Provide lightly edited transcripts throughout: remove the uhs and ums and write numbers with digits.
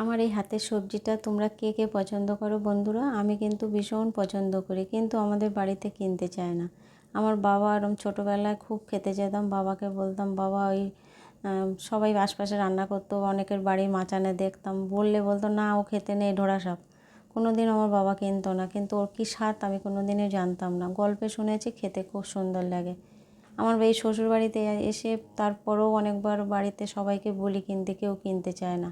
আমার এই হাতের সবজিটা তোমরা কে কে পছন্দ করো বন্ধুরা? আমি কিন্তু ভীষণ পছন্দ করি, কিন্তু আমাদের বাড়িতে কিনতে চায় না। আমার বাবা এরম ছোটোবেলায় খুব খেতে যেতাম, বাবাকে বলতাম বাবা ওই সবাই আশপাশে রান্না করতো, অনেকের বাড়ির মাচানে দেখতাম, বললে বলতো না ও খেতে নেই ঢোড়া শাক। কোনো দিন আমার বাবা কিনতো না, কিন্তু ওর কী স্বাদ আমি কোনো দিনও জানতাম না, গল্পে শুনেছি খেতে খুব সুন্দর লাগে। আমার এই শ্বশুরবাড়িতে এসে তারপরেও অনেকবার বাড়িতে সবাইকে বলি কিনতে, কেউ কিনতে চায় না।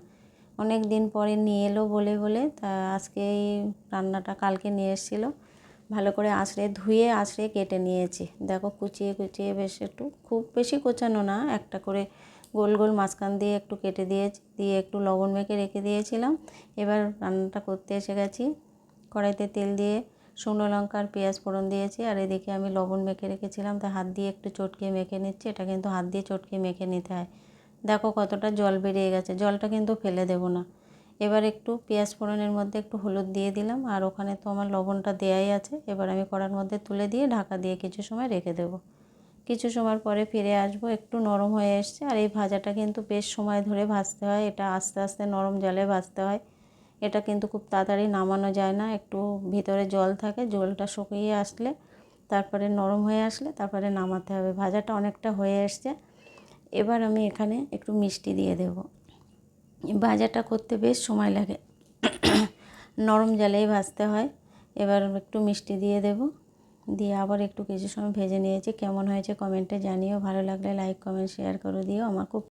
অনেক দিন পরে নিয়ে এলো বলে বলে তা আজকে এই রান্নাটা কালকে নিয়ে এসেছিলো, ভালো করে ধুয়ে কেটে নিয়েছি। দেখো কুচিয়ে কুচিয়ে বেশ একটু, খুব বেশি কোচানো না, একটা করে গোল গোল মাঝখান দিয়ে একটু কেটে দিয়েছি, দিয়ে একটু লবণ মেখে রেখে দিয়েছিলাম। এবার রান্নাটা করতে এসে গেছি। কড়াইতে তেল দিয়ে শুকনো লঙ্কা আর পেঁয়াজ ফোড়ন দিয়েছি, আর এদিকে আমি লবণ মেখে রেখেছিলাম, তা হাত দিয়ে একটু চটকিয়ে মেখে নিচ্ছি। এটা কিন্তু হাত দিয়ে চটকিয়ে মেখে নিতে হয়। দেখো কতটা জল বেরিয়ে গেছে, জলটা কিন্তু ফেলে দেবো না। এবার একটু পেঁয়াজ ফোড়নের মধ্যে একটু হলুদ দিয়ে দিলাম, আর ওখানে তো আমার লবণটা দেয়াই আছে। এবার আমি কড়ার মধ্যে তুলে দিয়ে ঢাকা দিয়ে কিছু সময় রেখে দেবো। কিছু সময় পরে ফিরে আসবো, একটু নরম হয়ে এসছে। আর এই ভাজাটা কিন্তু বেশ সময় ধরে ভাজতে হয়, এটা আস্তে আস্তে নরম জলে ভাজতে হয়। এটা কিন্তু খুব তাড়াতাড়ি নামানো যায় না, একটু ভিতরে জল থাকে, জলটা শুকিয়ে আসলে তারপরে নরম হয়ে আসলে তারপরে নামাতে হবে। ভাজাটা অনেকটা হয়ে এসছে। এবার আমি এখানে একটু মিষ্টি দিয়ে দেব। ভাজাটা করতে বেশ সময় লাগে, নরম জলেই ভাজতে হয়। এবার একটু মিষ্টি দিয়ে দেব, দিয়ে আবার একটু কিছু সময় ভেজে নিয়েছি। কেমন হয়েছে কমেন্টে জানিও, ভালো লাগলে লাইক কমেন্ট শেয়ার করে দিও। আমার খুব